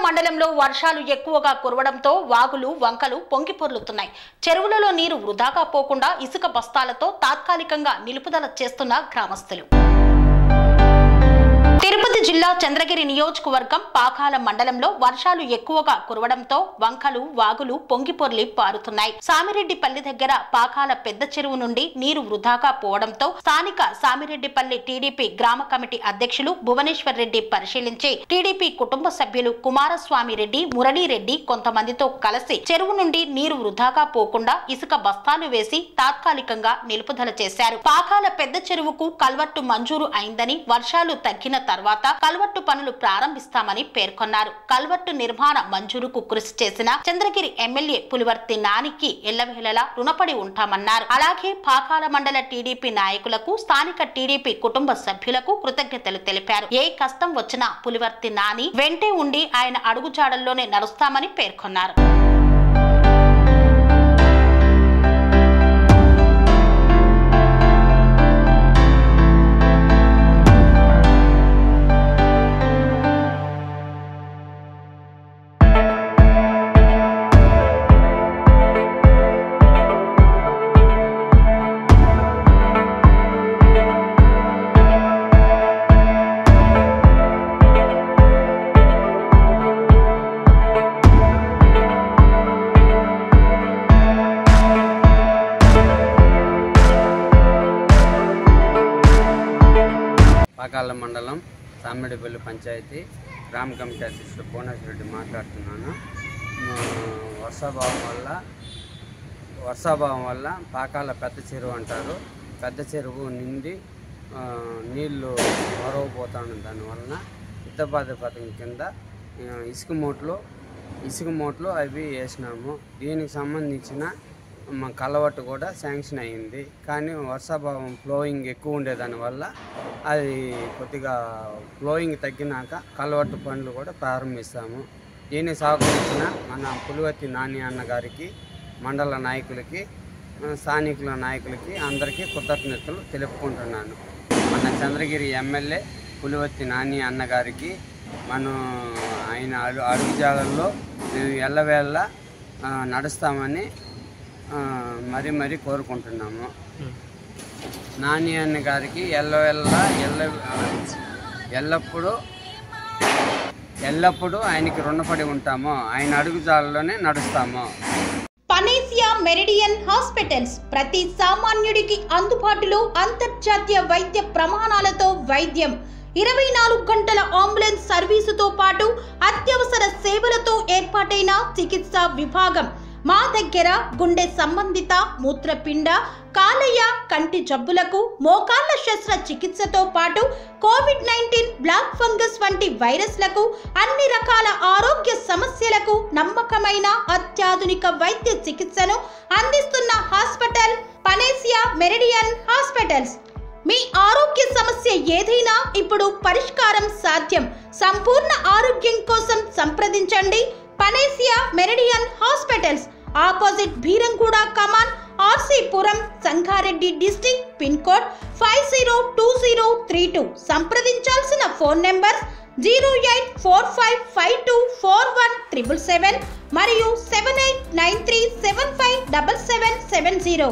మండలంలో వర్షాలు ఎక్కువగా కురవడంతో వాగులు వంకలు పొంగిపొర్లుతున్నాయి. చెరువులలో నీరు వృధాగా పోకుండా ఇసుక బస్తాలతో తాత్కాలికంగా నిలుపుదల చేస్తున్న గ్రామస్తులు. తిరుపతి జిల్లా చంద్రగిరి నియోజకవర్గం పాకాల మండలంలో వర్షాలు ఎక్కువగా కురవడంతో వంకలు వాగులు పొంగిపొర్లి పారుతున్నాయి. సామిరెడ్డిపల్లి దగ్గర పాకాల పెద్ద చెరువు నుండి నీరు వృధాగా పోవడంతో స్థానిక సామిరెడ్డిపల్లి టీడీపీ గ్రామ కమిటీ అధ్యక్షులు భువనేశ్వర్ రెడ్డి పరిశీలించి టీడీపీ కుటుంబ సభ్యులు కుమారస్వామి రెడ్డి, మురళీరెడ్డి కొంతమందితో కలిసి చెరువు నుండి నీరు వృధాగా పోకుండా ఇసుక బస్తాలు వేసి తాత్కాలికంగా నిలుపుదల చేశారు. పాకాల పెద్ద చెరువుకు కల్వర్టు మంజూరు అయిందని, వర్షాలు తగ్గిన తర్వాత కల్వర్టు పనులు ప్రారంభిస్తామని పేర్కొన్నారు. కల్వర్టు నిర్మాణ మంజూరుకు కృషి చేసిన చంద్రగిరి ఎమ్మెల్యే పులివర్తి నానికి ఎల్లవేళలా రుణపడి ఉంటామన్నారు. అలాగే పాకాల మండల టీడీపీ నాయకులకు, స్థానిక టీడీపీ కుటుంబ సభ్యులకు కృతజ్ఞతలు తెలిపారు. ఏ కష్టం వచ్చినా పులివర్తి నాని వెంటే ఉండి ఆయన అడుగుజాడల్లోనే నడుస్తామని పేర్కొన్నారు. పాకాల మండలం సామిరెడ్డిపల్లి పంచాయతీ గ్రామ కమిటీ అధ్యక్షుడు భువనేశ్వర్ రెడ్డి మాట్లాడుతున్నాను. వర్షాభావం వల్ల పాకాల పెద్ద చెరువు అంటారు. పెద్ద చెరువు నిండి నీళ్లు మరవపోతాను. దానివలన యుద్ధబాధ పథకం కింద ఇసుక మూటలు అవి వేసినాము. దీనికి సంబంధించిన కలవట్టు కూడా శాంక్షన్ అయ్యింది. కానీ వర్షాభావం ఫ్లోయింగ్ ఎక్కువ ఉండేదానివల్ల అది కొద్దిగా ఫ్లోయింగ్ తగ్గినాక కలవట్టు పనులు కూడా ప్రారంభిస్తాము. దీన్ని సహకరించిన మన పులివర్తి నాని అన్న గారికి, మండల నాయకులకి, స్థానికుల నాయకులకి అందరికీ కృతజ్ఞతలు తెలుపుకుంటున్నాను. మన చంద్రగిరి ఎమ్మెల్యే పులివర్తి నాని అన్న గారికి ఆయన అడుగుజాడల్లో మేము ఎల్లవేళ నడుస్తామని మరీ కోరుకుంటున్నాము. నాని అన్న గారికి ఎల్లప్పుడూ ఆయనకి రుణపడి ఉంటాము. ఆయన అడుగుజాడల్లోనే నడుస్తాము. పనేసియా మెరిడియన్ హాస్పిటల్స్ ప్రతి సామాన్యుడికి అందుబాటులో అంతర్జాతీయ వైద్య ప్రమాణాలతో వైద్యం, 24 గంటల అంబులెన్స్ సర్వీసుతో పాటు అత్యవసర సేవలతో ఏర్పాటైన చికిత్సా విభాగం. మా దగ్గర గుండె సంబంధిత, మూత్రపిండ, కాలేయ, కంటి జబ్బులకు, మోకాళ్ల శస్త్ర చికిత్సతో పాటు కోవిడ్-19, బ్లాక్ ఫంగస్ వంటి వైరస్లకు, అన్ని రకాల ఆరోగ్య సమస్యలకు నమ్మకమైన అత్యాధునిక వైద్య చికిత్సను అందిస్తున్న హాస్పిటల్ పనేసియా మెరిడియన్ హాస్పిటల్స్. మీ ఆరోగ్య సమస్య ఏదైనా ఇప్పుడు పరిష్కారం సాధ్యం. సంపూర్ణ ఆరోగ్యం కోసం సంప్రదించండి panacea meridian hospitals. Opposite Bheeramguda కమాన్, RC Puram, Sangareddy district. Pin code 502032. సంప్రదించాల్సిన ఫోన్ నెంబర్ 0845524177 మరియు 7893757770.